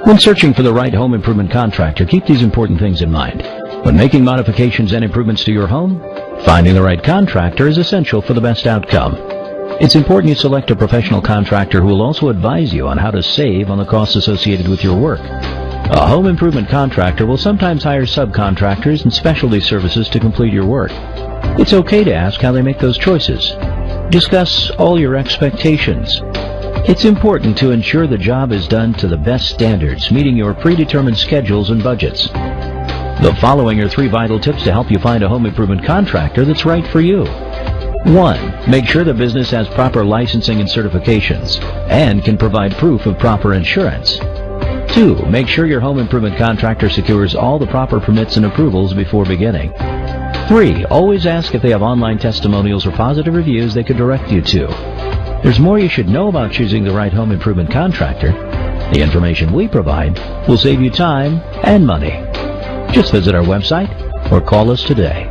When searching for the right home improvement contractor, keep these important things in mind. When making modifications and improvements to your home, finding the right contractor is essential for the best outcome. It's important you select a professional contractor who will also advise you on how to save on the costs associated with your work. A home improvement contractor will sometimes hire subcontractors and specialty services to complete your work. It's okay to ask how they make those choices. Discuss all your expectations. It's important to ensure the job is done to the best standards, meeting your predetermined schedules and budgets. The following are 3 vital tips to help you find a home improvement contractor that's right for you. 1. Make sure the business has proper licensing and certifications and can provide proof of proper insurance. 2. Make sure your home improvement contractor secures all the proper permits and approvals before beginning. 3. Always ask if they have online testimonials or positive reviews they could direct you to. There's more you should know about choosing the right home improvement contractor. The information we provide will save you time and money. Just visit our website or call us today.